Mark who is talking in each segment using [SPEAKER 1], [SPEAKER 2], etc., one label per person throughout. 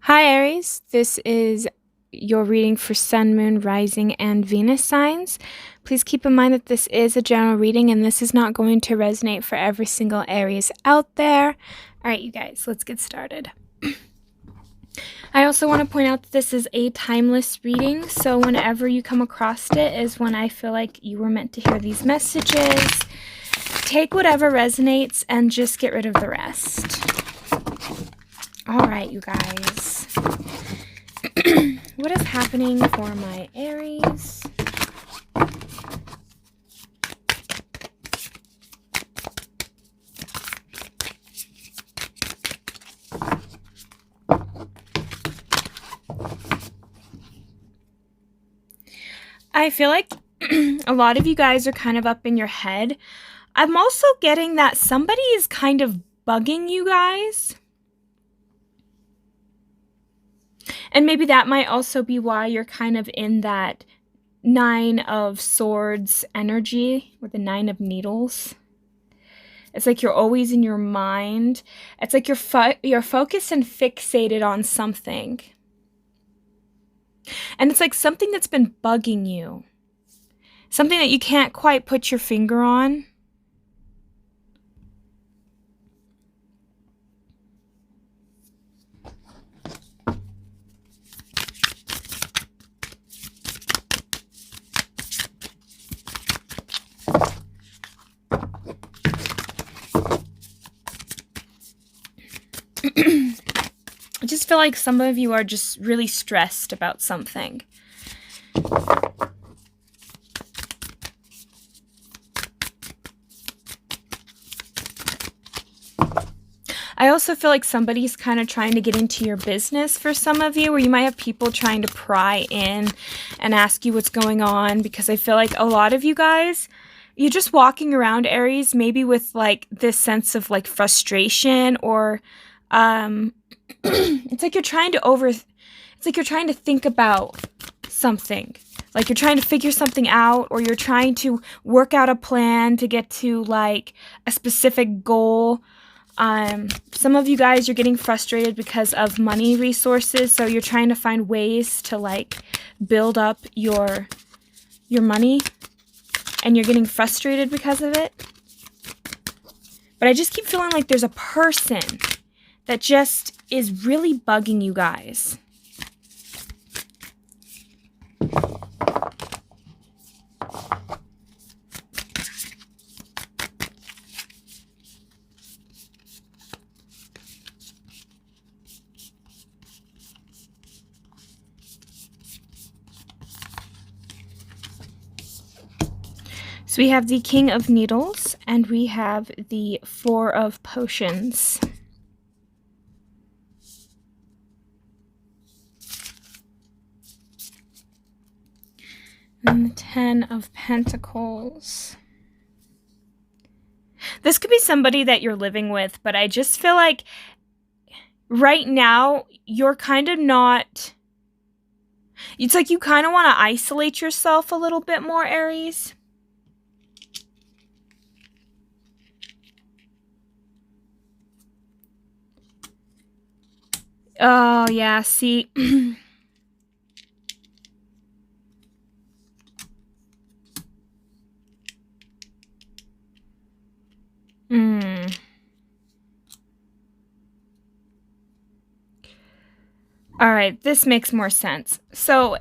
[SPEAKER 1] Hi, Aries. This is your reading for Sun, Moon, Rising, and Venus signs. Please keep in mind that this is a general reading and this is not going to resonate for every single Aries out there. All right, you guys, let's get started. I also want to point out that this is a timeless reading, so whenever you come across it is when I feel like you were meant to hear these messages. Take whatever resonates and just get rid of the rest. All right, you guys. What is happening for my Aries? I feel like a lot of you guys are kind of up in your head. I'm also getting that somebody is kind of bugging you guys. And maybe that might also be why you're kind of in that Nine of Swords energy with the Nine of Needles. It's like you're always in your mind. It's like you're focused and fixated on something. And it's like something that's been bugging you. Something that you can't quite put your finger on. I just feel like some of you are just really stressed about something. I also feel like somebody's kind of trying to get into your business for some of you, where you might have people trying to pry in and ask you what's going on, because I feel like a lot of you guys, you're just walking around, Aries, maybe with like this sense of like frustration or it's like you're trying to think about something. Like you're trying to figure something out, or you're trying to work out a plan to get to like a specific goal. Some of you guys, you're getting frustrated because of money resources, so you're trying to find ways to like build up your money, and you're getting frustrated because of it. But I just keep feeling like there's a person that just is really bugging you guys. So we have the King of Needles, and we have the Four of Potions. And the Ten of Pentacles. This could be somebody that you're living with, but I just feel like right now you're kind of not... It's like you kind of want to isolate yourself a little bit more, Aries. Oh, yeah, see... All right, this makes more sense. So,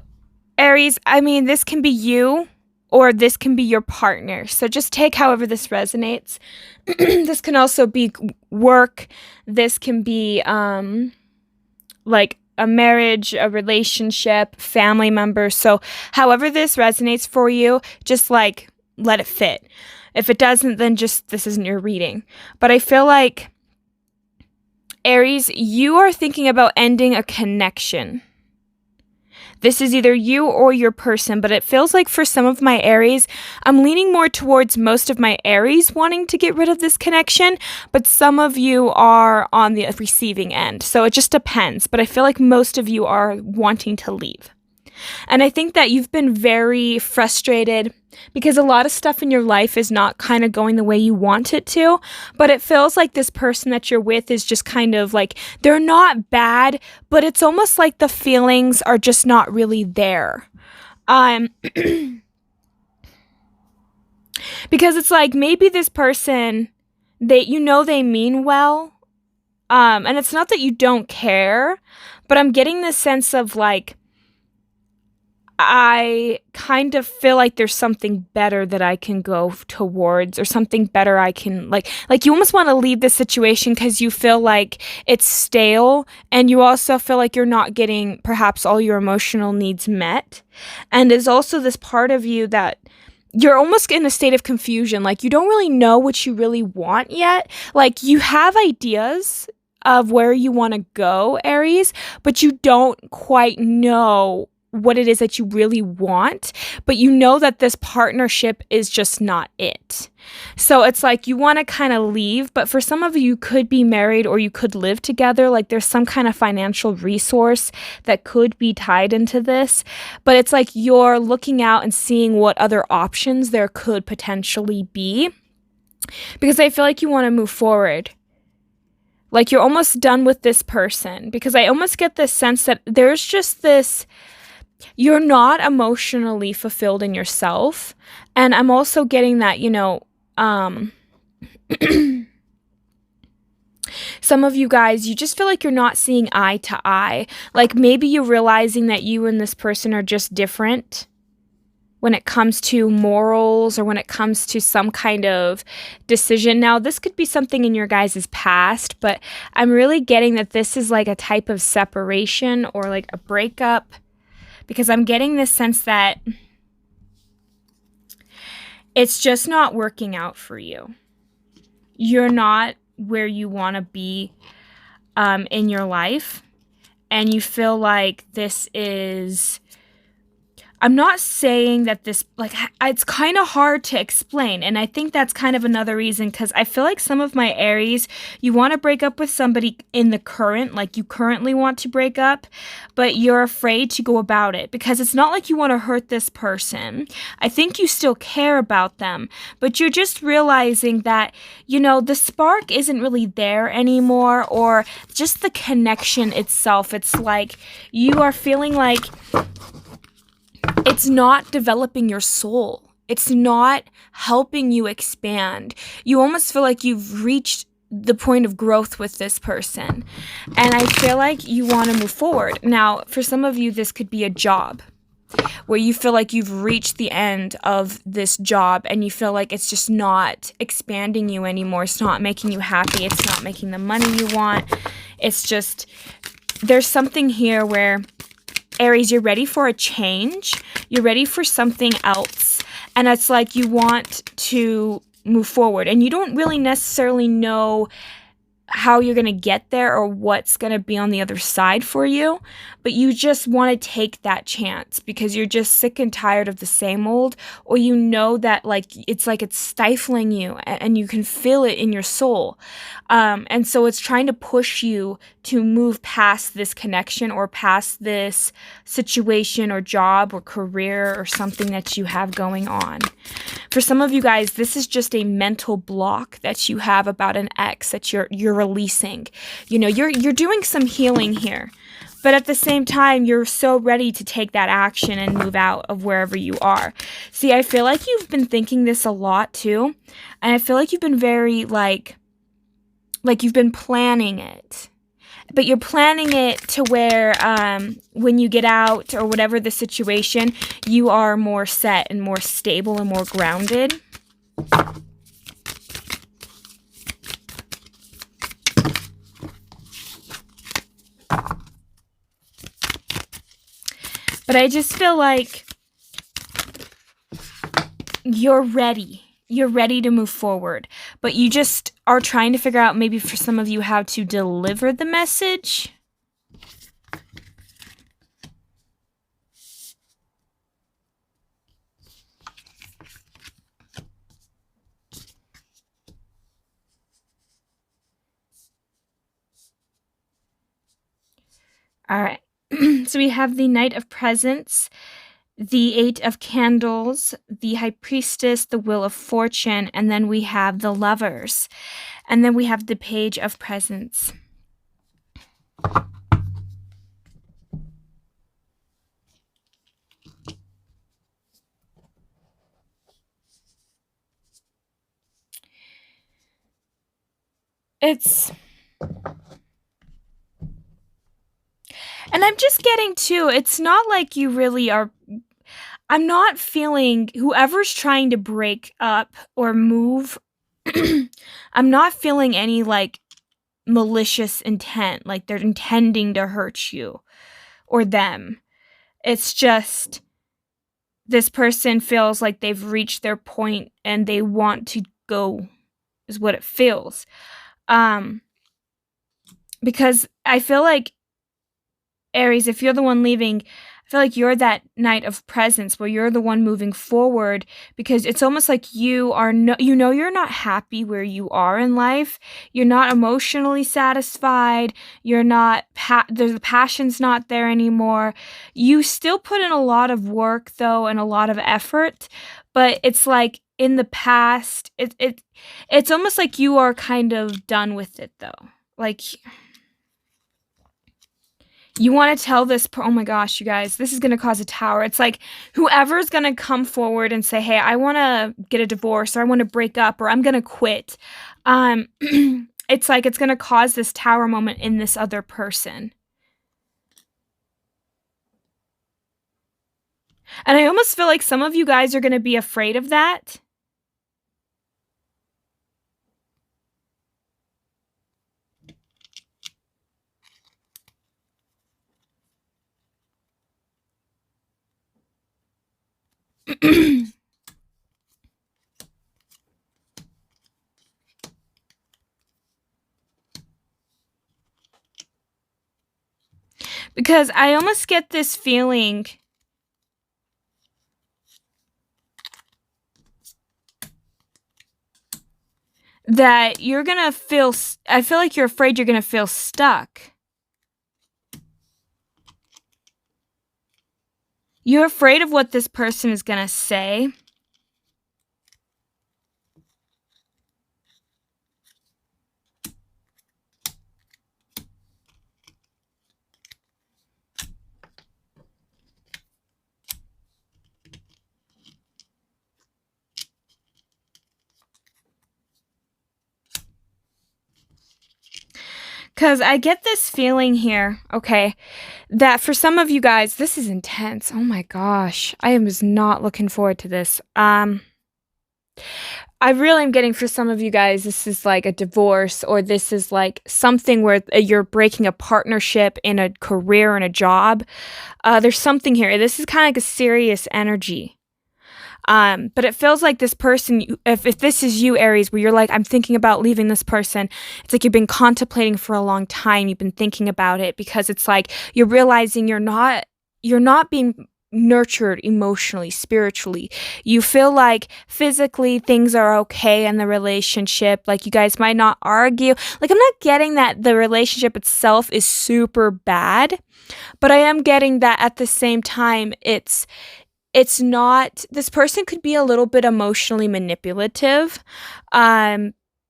[SPEAKER 1] Aries, I mean, this can be you or this can be your partner. So just take however this resonates. This can also be work. This can be like a marriage, a relationship, family members. So however this resonates for you, just like let it fit. If it doesn't, then just this isn't your reading. But I feel like, Aries, you are thinking about ending a connection. This is either you or your person, but it feels like for some of my Aries, I'm leaning more towards most of my Aries wanting to get rid of this connection, but some of you are on the receiving end. So it just depends, but I feel like most of you are wanting to leave. And I think that you've been very frustrated because a lot of stuff in your life is not kind of going the way you want it to. But it feels like this person that you're with is just kind of like, they're not bad, but it's almost like the feelings are just not really there. Because it's like maybe this person, they mean well. And it's not that you don't care, but I'm getting this sense of like, I kind of feel like there's something better that I can go towards, or something better I can like you almost want to leave the situation because you feel like it's stale, and you also feel like you're not getting perhaps all your emotional needs met. And there's also this part of you that you're almost in a state of confusion. Like you don't really know what you really want yet. Like you have ideas of where you want to go, Aries, but you don't quite know what it is that you really want, but you know that this partnership is just not it. So it's like you want to kind of leave, but for some of you could be married or you could live together. Like there's some kind of financial resource that could be tied into this, but it's like you're looking out and seeing what other options there could potentially be, because I feel like you want to move forward. Like you're almost done with this person, because I almost get this sense that there's just this, you're not emotionally fulfilled in yourself. And I'm also getting that, some of you guys, you just feel like you're not seeing eye to eye. Like maybe you're realizing that you and this person are just different when it comes to morals, or when it comes to some kind of decision. Now, this could be something in your guys' past, but I'm really getting that this is like a type of separation or like a breakup, because I'm getting this sense that it's just not working out for you. You're not where you want to be in your life, and you feel like this is, I'm not saying that this, like, it's kind of hard to explain. And I think that's kind of another reason, because I feel like some of my Aries, you want to break up with somebody in the current, like you currently want to break up, but you're afraid to go about it because it's not like you want to hurt this person. I think you still care about them, but you're just realizing that, the spark isn't really there anymore, or just the connection itself. It's like you are feeling like it's not developing your soul. It's not helping you expand. You almost feel like you've reached the point of growth with this person. And I feel like you want to move forward. Now, for some of you, this could be a job where you feel like you've reached the end of this job and you feel like it's just not expanding you anymore. It's not making you happy. It's not making the money you want. It's just, there's something here where, Aries, you're ready for a change. You're ready for something else. And it's like you want to move forward. And you don't really necessarily know how you're going to get there or what's going to be on the other side for you. But you just want to take that chance because you're just sick and tired of the same old. Or you know that it's stifling you and you can feel it in your soul. And so it's trying to push you to move past this connection or past this situation or job or career or something that you have going on. For some of you guys, this is just a mental block that you have about an ex that you're releasing. You're doing some healing here. But at the same time, you're so ready to take that action and move out of wherever you are. See, I feel like you've been thinking this a lot too. And I feel like you've been very like you've been planning it. But you're planning it to where when you get out or whatever the situation, you are more set and more stable and more grounded. But I just feel like you're ready. You're ready to move forward. But you just are trying to figure out, maybe for some of you, how to deliver the message. All right. So we have the Knight of Presents, the Eight of Candles, the High Priestess, the Wheel of Fortune, and then we have the Lovers. And then we have the Page of Presents. And I'm just getting too, it's not like you really are. I'm not feeling whoever's trying to break up or move. I'm not feeling any like malicious intent, like they're intending to hurt you or them. It's just this person feels like they've reached their point and they want to go, is what it feels. Because I feel like, Aries, if you're the one leaving, I feel like you're that Knight of Presents where you're the one moving forward, because it's almost like you are you're not happy where you are in life. You're not emotionally satisfied. You're not the passion's not there anymore. You still put in a lot of work though and a lot of effort, but it's like in the past, it's almost like you are kind of done with it though. Like, you want to tell this, oh my gosh, you guys, this is going to cause a tower. It's like whoever's going to come forward and say, hey, I want to get a divorce, or I want to break up, or I'm going to quit. It's like it's going to cause this tower moment in this other person. And I almost feel like some of you guys are going to be afraid of that. Because I almost get this feeling that you're going to feel, I feel like you're afraid you're going to feel stuck. You're afraid of what this person is going to say. Because I get this feeling here, okay, that for some of you guys, this is intense. Oh my gosh. I was not looking forward to this. I really am getting, for some of you guys, this is like a divorce, or this is like something where you're breaking a partnership in a career and a job. There's something here. This is kind of like a serious energy. But it feels like this person, if this is you, Aries, where you're like, I'm thinking about leaving this person. It's like you've been contemplating for a long time. You've been thinking about it, because it's like you're realizing you're not being nurtured emotionally, spiritually. You feel like physically things are okay in the relationship. Like you guys might not argue. Like, I'm not getting that the relationship itself is super bad, but I am getting that at the same time, it's not, this person could be a little bit emotionally manipulative,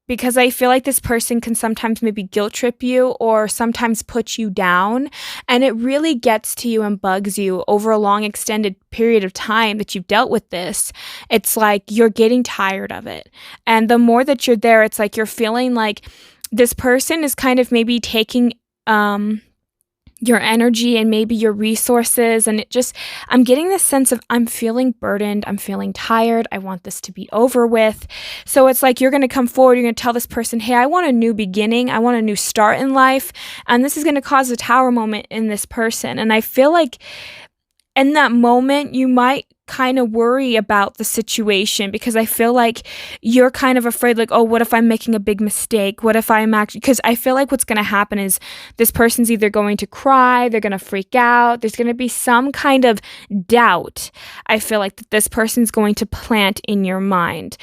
[SPEAKER 1] because I feel like this person can sometimes maybe guilt trip you or sometimes put you down, and it really gets to you and bugs you over a long extended period of time that you've dealt with this. It's like you're getting tired of it, and the more that you're there, it's like you're feeling like this person is kind of maybe taking your energy and maybe your resources, and I'm getting this sense of, I'm feeling burdened, I'm feeling tired, I want this to be over with. So it's like you're going to come forward, you're going to tell this person, hey, I want a new beginning, I want a new start in life, and this is going to cause a tower moment in this person. And I feel like in that moment, you might kind of worry about the situation, because I feel like you're kind of afraid, like, oh, what if I'm making a big mistake? What if I'm actually, because I feel like what's going to happen is this person's either going to cry, they're going to freak out, there's going to be some kind of doubt, I feel like, that this person's going to plant in your mind.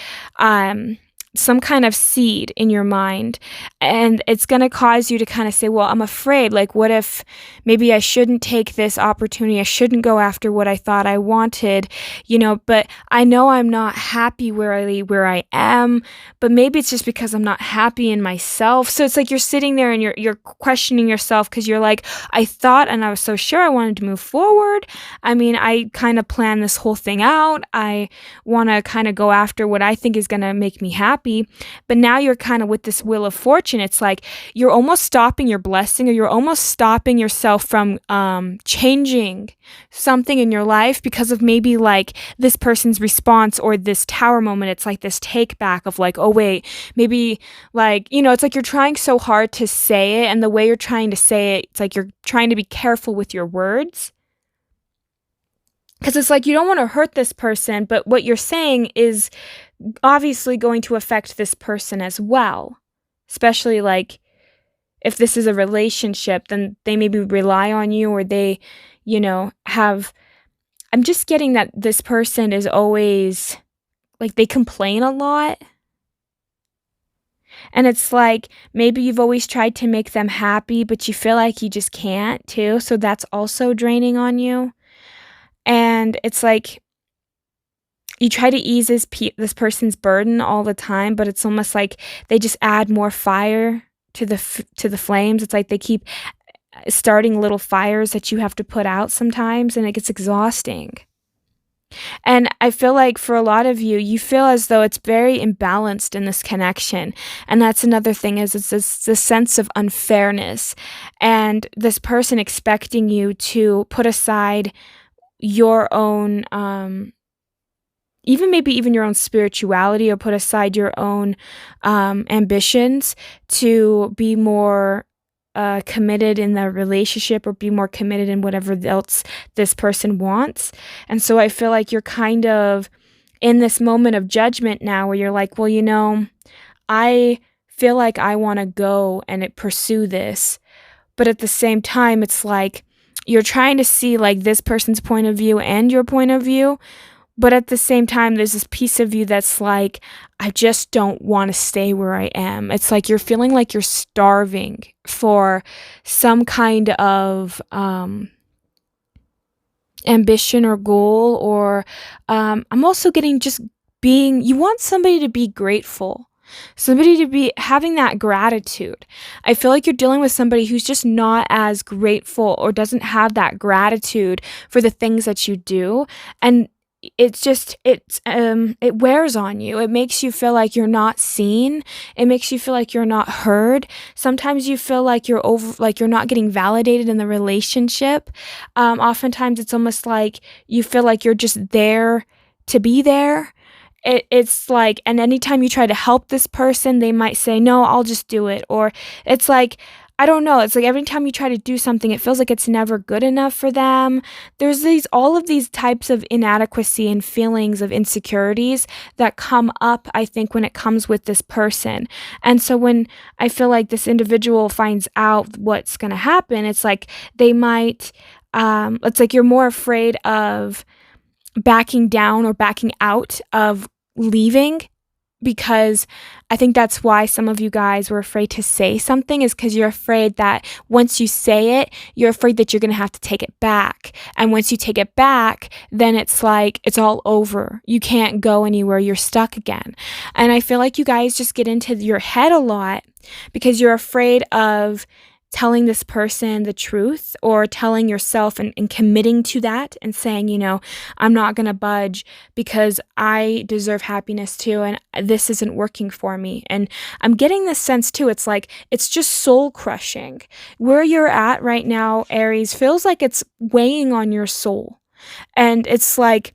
[SPEAKER 1] some kind of seed in your mind, and it's going to cause you to kind of say, well, I'm afraid, like, what if maybe I shouldn't take this opportunity, I shouldn't go after what I thought I wanted, but I know I'm not happy where I am, but maybe it's just because I'm not happy in myself. So it's like you're sitting there and you're questioning yourself, because you're like, I thought and I was so sure I wanted to move forward. I mean, I kind of planned this whole thing out. I want to kind of go after what I think is going to make me happy. But now you're kind of with this wheel of fortune. It's like you're almost stopping your blessing, or you're almost stopping yourself from changing something in your life because of maybe like this person's response or this tower moment. It's like this take back of like, oh wait, maybe like, it's like you're trying so hard to say it, and the way you're trying to say it, it's like you're trying to be careful with your words. Because it's like you don't want to hurt this person, but what you're saying is obviously going to affect this person as well. Especially like if this is a relationship, then they maybe rely on you, or they, have. I'm just getting that this person is always like, they complain a lot. And it's like maybe you've always tried to make them happy, but you feel like you just can't too. So that's also draining on you. And it's like you try to ease this person's burden all the time, but it's almost like they just add more fire to the flames. It's like they keep starting little fires that you have to put out sometimes, and it gets exhausting. And I feel like for a lot of you, you feel as though it's very imbalanced in this connection. And that's another thing, is it's this sense of unfairness, and this person expecting you to put aside your own even your own spirituality, or put aside your own ambitions to be more committed in the relationship, or be more committed in whatever else this person wants. And so I feel like you're kind of in this moment of judgment now, where you're like, well, I feel like I want to go and pursue this, but at the same time, it's like you're trying to see like this person's point of view and your point of view. But at the same time, there's this piece of you that's like, I just don't want to stay where I am. It's like you're feeling like you're starving for some kind of ambition or goal. Or I'm also getting you want somebody to be grateful. Somebody to be having that gratitude. I feel like you're dealing with somebody who's just not as grateful, or doesn't have that gratitude for the things that you do. And it wears on you. It makes you feel like you're not seen. It makes you feel like you're not heard. Sometimes you feel like you're not getting validated in the relationship. Oftentimes it's almost like you feel like you're just there to be there. It's like, and anytime you try to help this person, they might say, no, I'll just do it. Or it's like, I don't know. It's like every time you try to do something, it feels like it's never good enough for them. There's all of these types of inadequacy and feelings of insecurities that come up, I think, when it comes with this person. And so when I feel like this individual finds out what's going to happen, it's like they might, it's like you're more afraid of backing down or backing out of leaving, because I think that's why some of you guys were afraid to say something, is because you're afraid that once you say it, you're afraid that you're going to have to take it back. And once you take it back, then it's like it's all over. You can't go anywhere. You're stuck again. And I feel like you guys just get into your head a lot because you're afraid of telling this person the truth, or telling yourself and committing to that and saying, I'm not going to budge because I deserve happiness too, and this isn't working for me. And I'm getting this sense too, it's like it's just soul crushing. Where you're at right now, Aries, feels like it's weighing on your soul. And it's like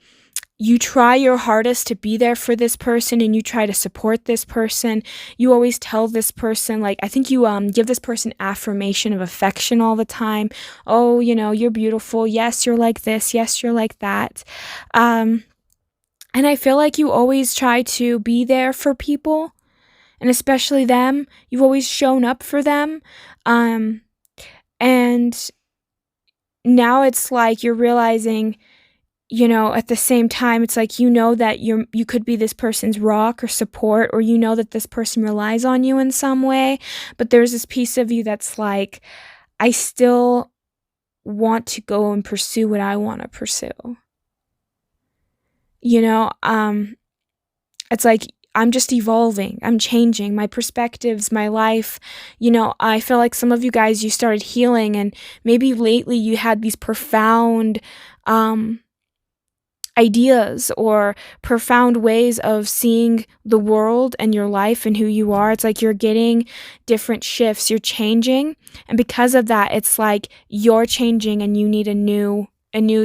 [SPEAKER 1] you try your hardest to be there for this person, and you try to support this person. You always tell this person, like, I think you give this person affirmation of affection all the time. Oh, you're beautiful. Yes, you're like this. Yes, you're like that. And I feel like you always try to be there for people, and especially them. You've always shown up for them. And now it's like you're realizing at the same time, it's like, that you could be this person's rock or support, or that this person relies on you in some way. But there's this piece of you that's like, I still want to go and pursue what I want to pursue. It's like, I'm just evolving. I'm changing my perspectives, my life. I feel like some of you guys, you started healing, and maybe lately you had these profound ideas or profound ways of seeing the world and your life and who you are. It's like you're getting different shifts, you're changing, and because of that, it's like you're changing and you need a new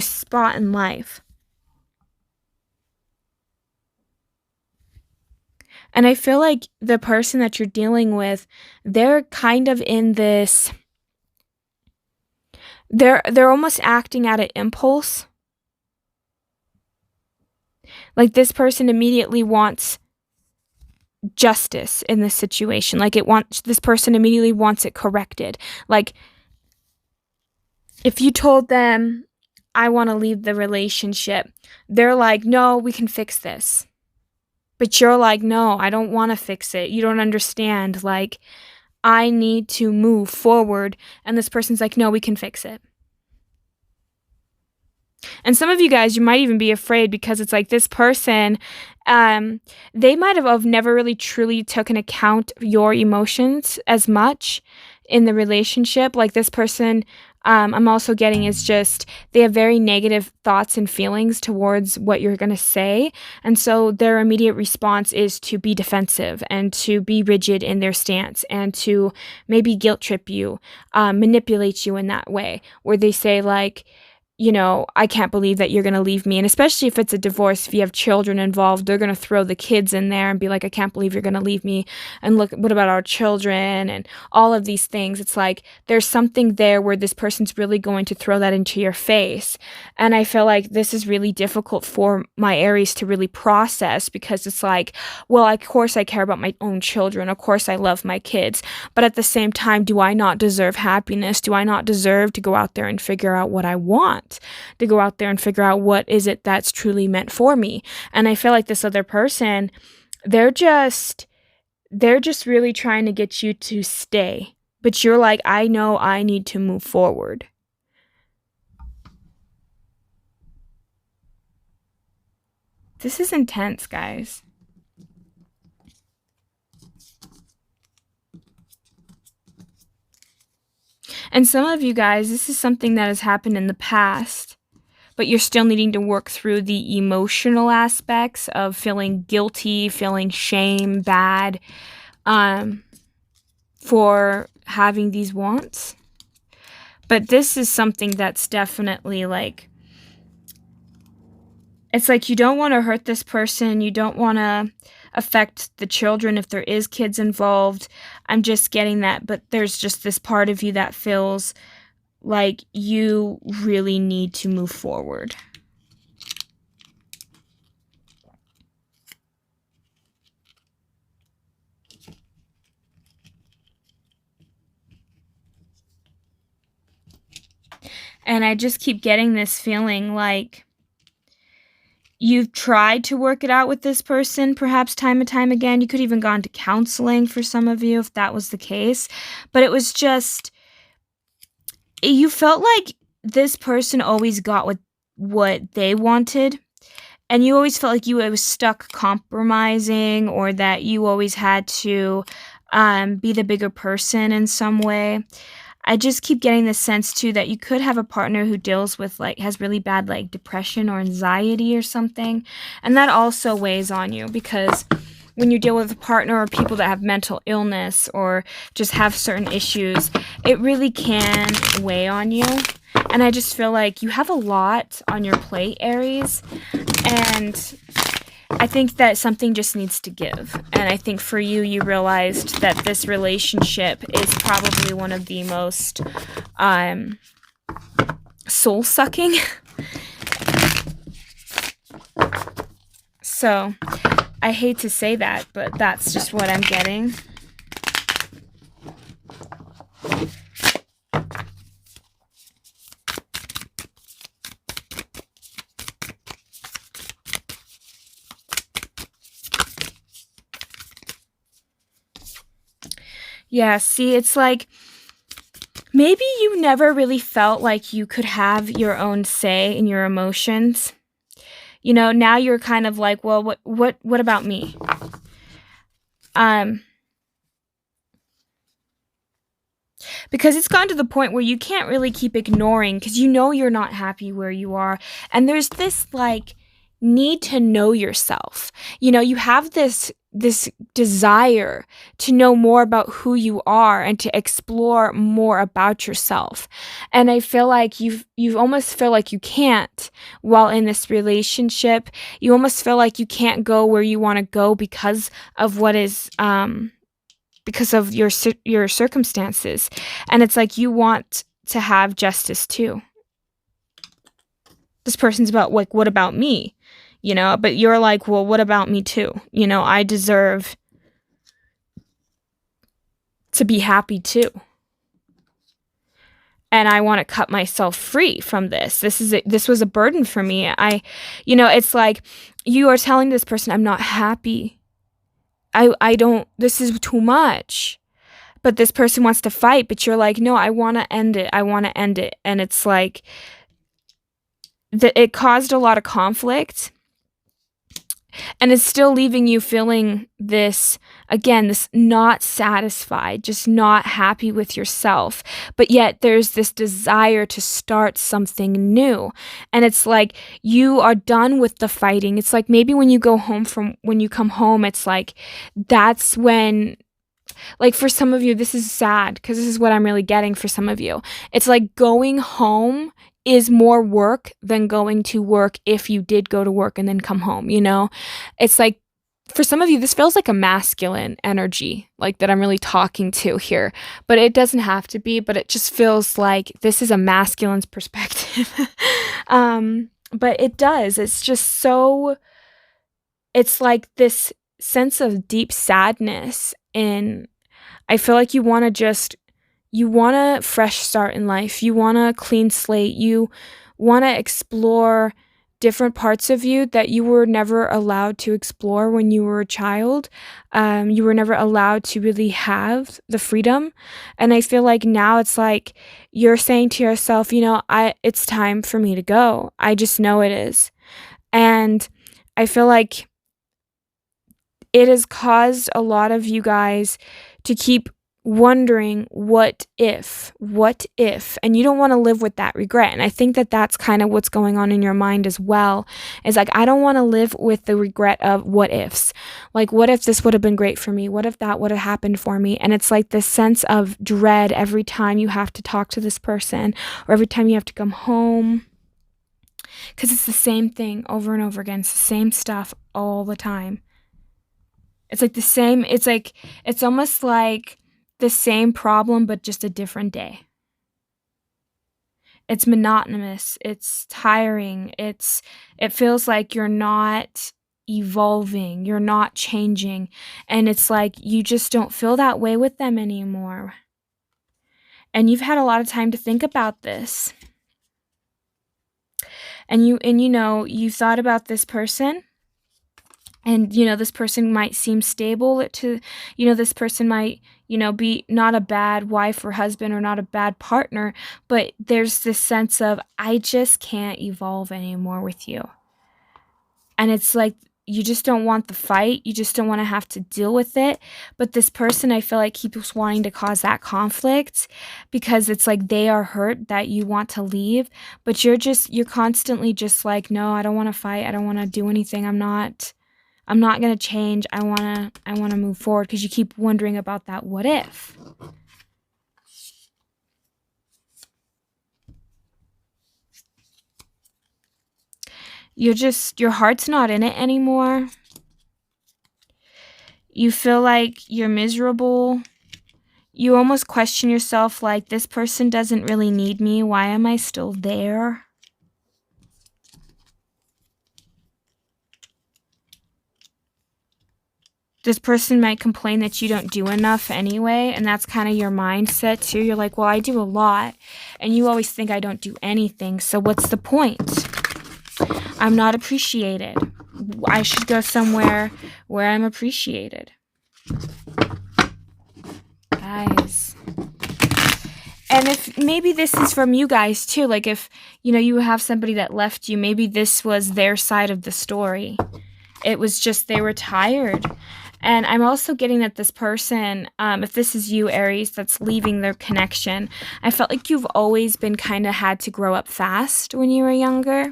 [SPEAKER 1] spot in life. And I feel like the person that you're dealing with, they're kind of in this, they're almost acting out of impulse. Like, this person immediately wants justice in this situation. Like, this person immediately wants it corrected. Like, if you told them, I want to leave the relationship, they're like, no, we can fix this. But you're like, no, I don't want to fix it. You don't understand. Like, I need to move forward. And this person's like, no, we can fix it. And some of you guys, you might even be afraid, because it's like this person, they might have never really truly taken account of your emotions as much in the relationship. Like, this person, I'm also getting, is just, they have very negative thoughts and feelings towards what you're going to say. And so their immediate response is to be defensive and to be rigid in their stance and to maybe guilt trip you, manipulate you in that way, where they say like, I can't believe that you're going to leave me. And especially if it's a divorce, if you have children involved, they're going to throw the kids in there and be like, I can't believe you're going to leave me. And look, what about our children and all of these things? It's like there's something there where this person's really going to throw that into your face. And I feel like this is really difficult for my Aries to really process, because it's like, well, of course I care about my own children. Of course I love my kids. But at the same time, do I not deserve happiness? Do I not deserve to go out there and figure out what I want? To go out there and figure out what is it that's truly meant for me? And I feel like this other person, they're just really trying to get you to stay. But you're like, I know I need to move forward. This is intense, guys. And some of you guys, this is something that has happened in the past, but you're still needing to work through the emotional aspects of feeling guilty, feeling shame, bad, for having these wants. But this is something that's definitely like, it's like you don't want to hurt this person. You don't want to affect the children if there is kids involved. I'm just getting that. But there's just this part of you that feels like you really need to move forward. And I just keep getting this feeling like you've tried to work it out with this person, perhaps time and time again. You could even gone to counseling for some of you if that was the case. But it was just, you felt like this person always got what they wanted. And you always felt like you was stuck compromising, or that you always had to be the bigger person in some way. I just keep getting this sense too that you could have a partner who deals with has really bad like depression or anxiety or something. And that also weighs on you, because when you deal with a partner or people that have mental illness or just have certain issues, it really can weigh on you. And I just feel like you have a lot on your plate, Aries. And I think that something just needs to give. And I think for you, you realized that this relationship is probably one of the most soul-sucking. So, I hate to say that, but that's just what I'm getting. Yeah, see, it's like maybe you never really felt like you could have your own say in your emotions. Now you're kind of like, well, what about me? Um, because it's gotten to the point where you can't really keep ignoring because you're not happy where you are. And there's this like need to know yourself. You have this desire to know more about who you are and to explore more about yourself. And I feel like you almost feel like you can't while in this relationship. You almost feel like you can't go where you want to go because of what is because of your circumstances. And it's like you want to have justice too. This person's about like, what about me? But you're like, well, what about me too? I deserve to be happy too. And I want to cut myself free from this. This was a burden for me. It's like you are telling this person, I'm not happy. I don't, this is too much. But this person wants to fight, but you're like, no, I want to end it. I want to end it. And it's like, it caused a lot of conflict. And it's still leaving you feeling this not satisfied, just not happy with yourself. But yet there's this desire to start something new. And it's like you are done with the fighting. It's like maybe when you come home, it's like that's when, like for some of you, this is sad because this is what I'm really getting for some of you. It's like going home is more work than going to work if you did go to work and then come home, It's like for some of you, this feels like a masculine energy, like that I'm really talking to here. But it doesn't have to be, but it just feels like this is a masculine's perspective. But it does. It's just so, it's like this sense of deep sadness. And I feel like you want a fresh start in life. You want a clean slate. You want to explore different parts of you that you were never allowed to explore when you were a child. You were never allowed to really have the freedom. And I feel like now it's like you're saying to yourself, it's time for me to go. I just know it is. And I feel like it has caused a lot of you guys to keep wondering what if, and you don't want to live with that regret. And I think that that's kind of what's going on in your mind as well, is like, I don't want to live with the regret of what ifs. Like, what if this would have been great for me? What if that would have happened for me? And it's like this sense of dread every time you have to talk to this person or every time you have to come home, because it's the same thing over and over again. It's the same stuff all the time. It's like the same, it's almost like the same problem, but just a different day. It's monotonous. It's tiring. It feels like you're not evolving. You're not changing. And it's like you just don't feel that way with them anymore. And you've had a lot of time to think about this. And you've thought about this person. And, this person might seem stable this person might, be not a bad wife or husband or not a bad partner, but there's this sense of, I just can't evolve anymore with you. And it's like, you just don't want the fight. You just don't want to have to deal with it. But this person, I feel like, keeps wanting to cause that conflict because it's like they are hurt that you want to leave. But you're constantly just like, no, I don't want to fight. I don't want to do anything. I'm not going to change. I want to move forward because you keep wondering about that what if. Your heart's not in it anymore. You feel like you're miserable. You almost question yourself like, this person doesn't really need me. Why am I still there? This person might complain that you don't do enough anyway, and that's kind of your mindset too. You're like, well, I do a lot, and you always think I don't do anything, so what's the point? I'm not appreciated. I should go somewhere where I'm appreciated. guys. And if maybe this is from you guys too, like if, you know, you have somebody that left you, maybe this was their side of the story. It was just they were tired. And I'm also getting that this person, if this is you, Aries, that's leaving their connection, I felt like you've always been kind of had to grow up fast when you were younger.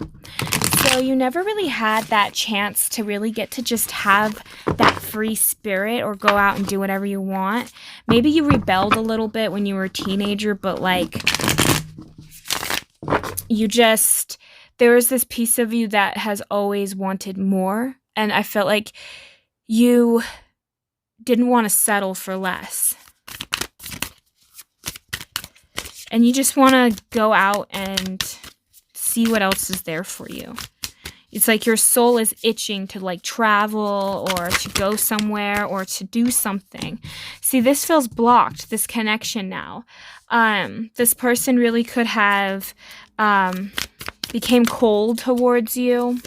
[SPEAKER 1] So you never really had that chance to really get to just have that free spirit or go out and do whatever you want. Maybe you rebelled a little bit when you were a teenager, but like you just, there was this piece of you that has always wanted more. And I felt like you didn't want to settle for less. And you just want to go out and see what else is there for you. It's like your soul is itching to like travel or to go somewhere or to do something. See, this feels blocked, this connection now. This person really could have became cold towards you.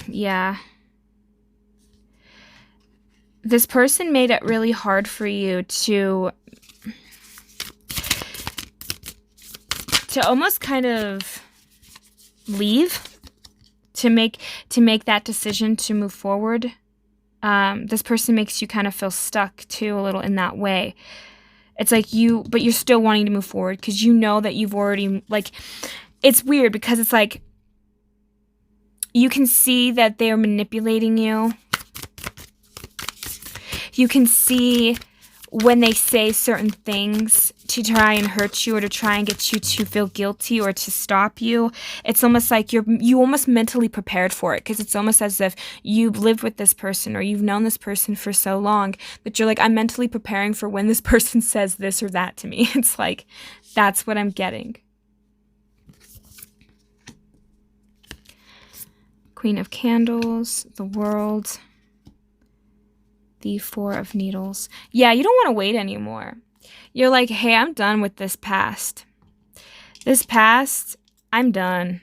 [SPEAKER 1] Yeah. This person made it really hard for you to almost kind of leave, to make that decision to move forward. This person makes you kind of feel stuck too a little in that way. It's like but you're still wanting to move forward because you know that you've already, like, it's weird because it's like you can see that they're manipulating you. You can see when they say certain things to try and hurt you or to try and get you to feel guilty or to stop you. It's almost like you almost mentally prepared for it because it's almost as if you've lived with this person or you've known this person for so long that you're like, I'm mentally preparing for when this person says this or that to me. It's like, that's what I'm getting. Queen of Candles, the World, the Four of Needles. Yeah, you don't want to wait anymore. You're like, hey, I'm done with this past. This past, I'm done.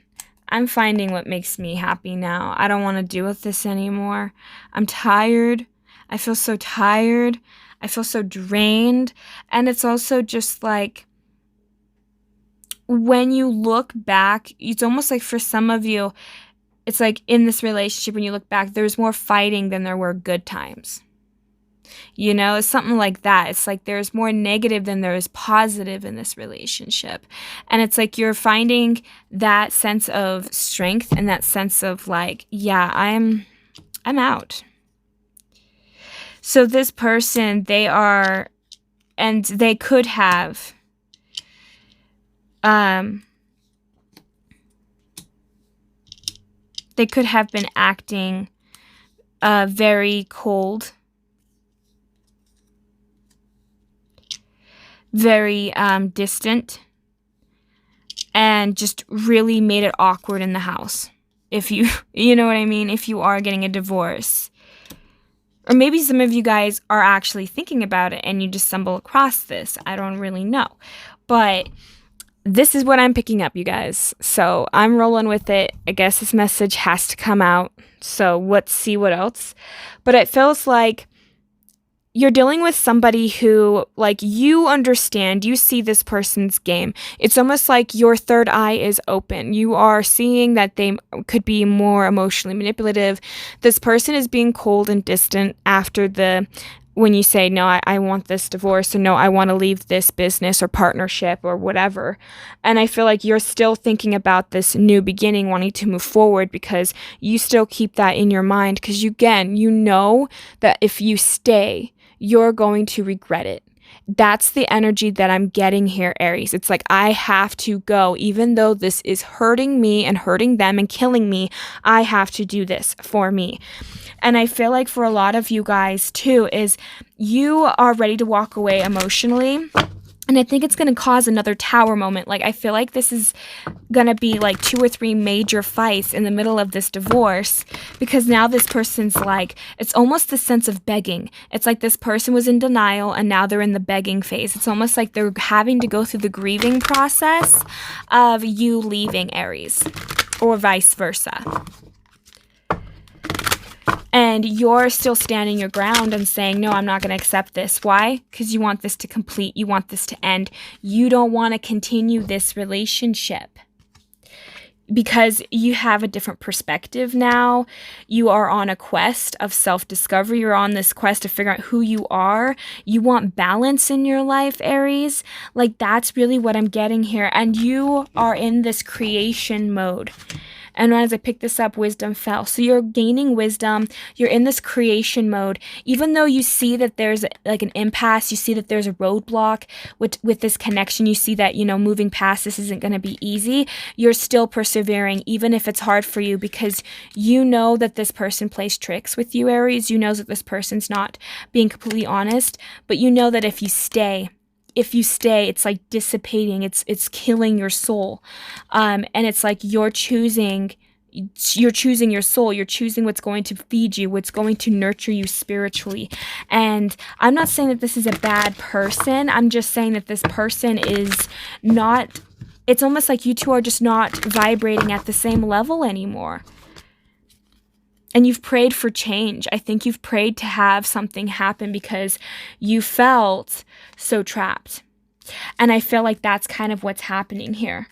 [SPEAKER 1] I'm finding what makes me happy now. I don't want to deal with this anymore. I'm tired. I feel so tired. I feel so drained. And it's also just like, when you look back, it's almost like for some of you, it's like in this relationship, when you look back, there's more fighting than there were good times. You know, it's something like that. It's like there's more negative than there is positive in this relationship. And it's like you're finding that sense of strength and that sense of like, yeah, I'm out. So this person, they are, and they could have, they could have been acting very cold, very distant, and just really made it awkward in the house. If you know what I mean? If you are getting a divorce. Or maybe some of you guys are actually thinking about it and you just stumble across this. I don't really know. But this is what I'm picking up, you guys. So I'm rolling with it. I guess this message has to come out. So let's see what else. But it feels like you're dealing with somebody who, like, you understand, you see this person's game. It's almost like your third eye is open. You are seeing that they could be more emotionally manipulative. This person is being cold and distant after when you say, no, I want this divorce, or no, I want to leave this business or partnership or whatever. And I feel like you're still thinking about this new beginning, wanting to move forward because you still keep that in your mind because you know that if you stay, you're going to regret it. That's the energy that I'm getting here, Aries. It's like, I have to go. Even though this is hurting me and hurting them and killing me, I have to do this for me. And I feel like for a lot of you guys too, is you are ready to walk away emotionally. And I think it's going to cause another tower moment. Like, I feel like this is going to be like 2 or 3 major fights in the middle of this divorce, because now this person's like, it's almost the sense of begging. It's like this person was in denial and now they're in the begging phase. It's almost like they're having to go through the grieving process of you leaving, Aries, or vice versa. And And you're still standing your ground and saying, no, I'm not going to accept this. Why? Because you want this to complete. You want this to end. You don't want to continue this relationship because you have a different perspective now. You are on a quest of self-discovery. You're on this quest to figure out who you are. You want balance in your life, Aries. Like, that's really what I'm getting here. And you are in this creation mode. And as I picked this up, wisdom fell. So you're gaining wisdom. You're in this creation mode. Even though you see that there's like an impasse, you see that there's a roadblock with this connection, you see that, moving past this isn't going to be easy. You're still persevering, even if it's hard for you, because you know that this person plays tricks with you, Aries. You know that this person's not being completely honest, but you know that if you stay, it's like dissipating, it's killing your soul. And it's like you're choosing your soul. You're choosing what's going to feed you, what's going to nurture you spiritually. And I'm not saying that this is a bad person. I'm just saying that this person is not, it's almost like you two are just not vibrating at the same level anymore. And you've prayed for change. I think you've prayed to have something happen because you felt so trapped. And I feel like that's kind of what's happening here.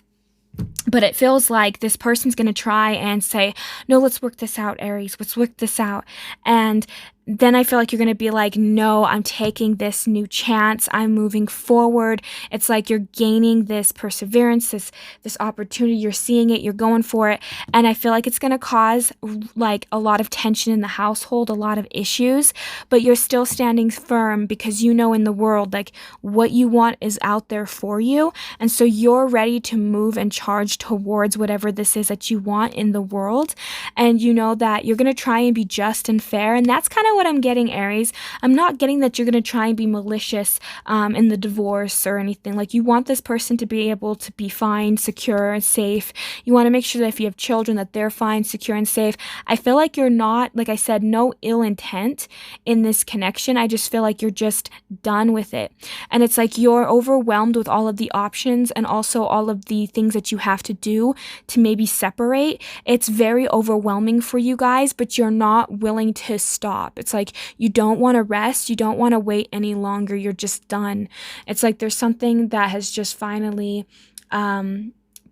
[SPEAKER 1] But it feels like this person's going to try and say, no, let's work this out, Aries. Let's work this out. And then I feel like you're going to be like, no, I'm taking this new chance. I'm moving forward. It's like you're gaining this perseverance, this opportunity. You're seeing it. You're going for it. And I feel like it's going to cause like a lot of tension in the household, a lot of issues. But you're still standing firm because you know in the world, like what you want is out there for you. And so you're ready to move and charge towards whatever this is that you want in the world. And you know that you're going to try and be just and fair. And that's kind of what I'm getting, Aries. I'm not getting that you're going to try and be malicious in the divorce or anything. Like, you want this person to be able to be fine, secure, and safe. You want to make sure that if you have children that they're fine, secure, and safe. I feel like you're not, like I said, no ill intent in this connection. I just feel like you're just done with it. And it's like you're overwhelmed with all of the options and also all of the things that you have to do to maybe separate. It's very overwhelming for you guys, but you're not willing to stop. It's like you don't want to rest. You don't want to wait any longer. You're just done. It's like there's something that has just finally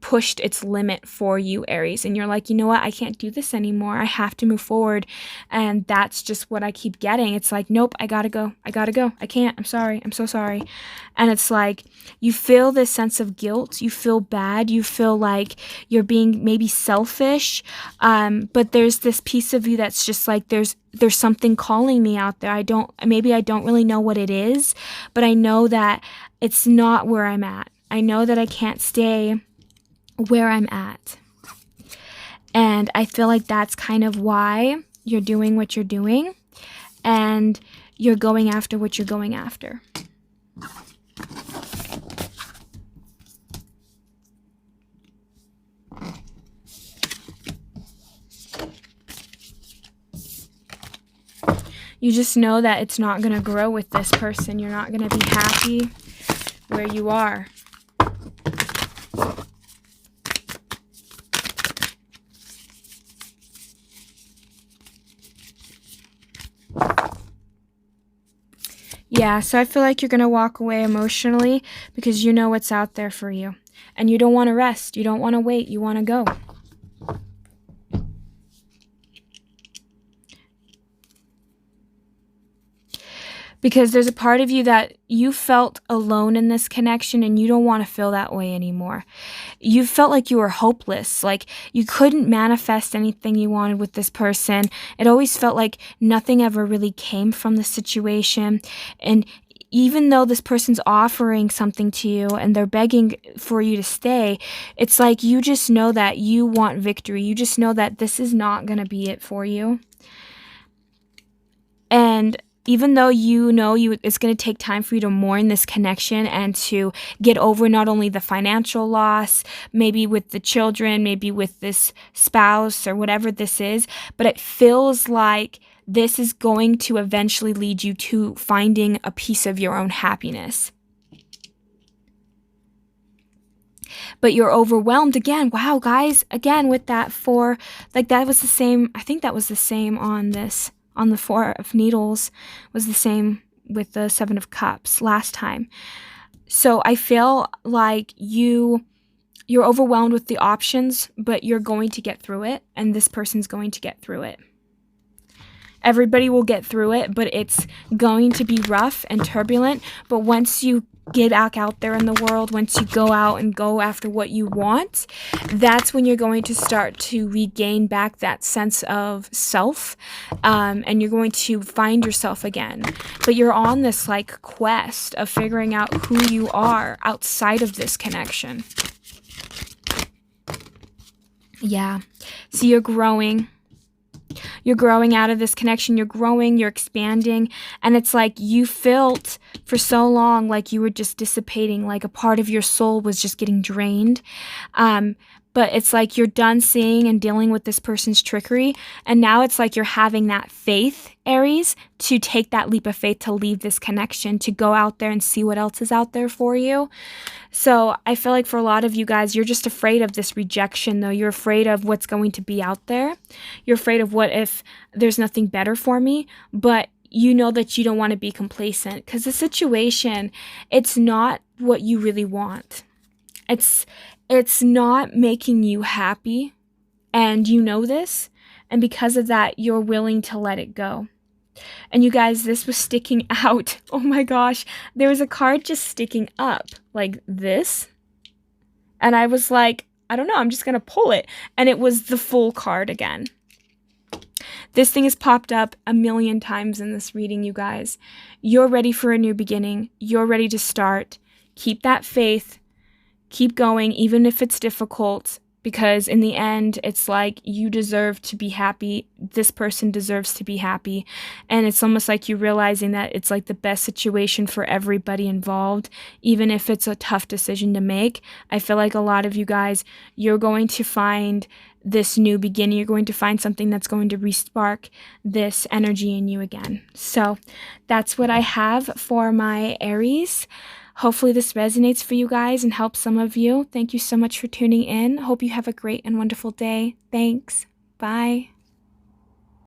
[SPEAKER 1] pushed its limit for you, Aries. And you're like, you know what? I can't do this anymore. I have to move forward. And that's just what I keep getting. It's like, nope, I gotta go. I can't. I'm sorry. I'm so sorry. And it's like you feel this sense of guilt. You feel bad. You feel like you're being maybe selfish. But there's this piece of you that's just like, there's something calling me out there. I don't really know what it is, but I know that it's not where I'm at. I know that I can't stay where I'm at. And I feel like that's kind of why you're doing what you're doing and you're going after what you're going after. You just know that it's not going to grow with this person. You're not going to be happy where you are. Yeah, so I feel like you're going to walk away emotionally because you know what's out there for you. And you don't want to rest. You don't want to wait. You want to go. Because there's a part of you that you felt alone in this connection and you don't want to feel that way anymore. You felt like you were hopeless, like you couldn't manifest anything you wanted with this person. It always felt like nothing ever really came from the situation. And even though this person's offering something to you and they're begging for you to stay, it's like you just know that you want victory. You just know that this is not going to be it for you. And even though you know it's going to take time for you to mourn this connection and to get over not only the financial loss, maybe with the children, maybe with this spouse or whatever this is, but it feels like this is going to eventually lead you to finding a piece of your own happiness. But you're overwhelmed again. Wow, guys, again with that 4, like that was the same. I think that was the same on this on the Four of Needles was the same with the Seven of Cups last time. So I feel like you're overwhelmed with the options, but you're going to get through it, and this person's going to get through it. Everybody will get through it, but it's going to be rough and turbulent. But once you get back out there in the world, once you go out and go after what you want, that's when you're going to start to regain back that sense of self, and you're going to find yourself again. But you're on this like quest of figuring out who you are outside of this connection. Yeah. So you're growing. You're growing out of this connection. You're growing, you're expanding. And it's like you felt for so long like you were just dissipating, like a part of your soul was just getting drained. But it's like you're done seeing and dealing with this person's trickery. And now it's like you're having that faith, Aries, to take that leap of faith to leave this connection, to go out there and see what else is out there for you. So I feel like for a lot of you guys, you're just afraid of this rejection, though. You're afraid of what's going to be out there. You're afraid of what if there's nothing better for me, but you know that you don't want to be complacent because the situation, it's not what you really want. It's not making you happy, and you know this, and because of that, you're willing to let it go. And you guys, this was sticking out. Oh my gosh, there was a card just sticking up like this, and I was like, I don't know, I'm just gonna pull it, and it was the full card again. This thing has popped up a million times in this reading, you guys. You're ready for a new beginning. You're ready to start. Keep that faith. Keep going, even if it's difficult, because in the end, it's like you deserve to be happy. This person deserves to be happy. And it's almost like you realizing that it's like the best situation for everybody involved, even if it's a tough decision to make. I feel like a lot of you guys, you're going to find this new beginning. You're going to find something that's going to respark this energy in you again. So that's what I have for my Aries. Hopefully this resonates for you guys and helps some of you. Thank you so much for tuning in. Hope you have a great and wonderful day. Thanks. Bye.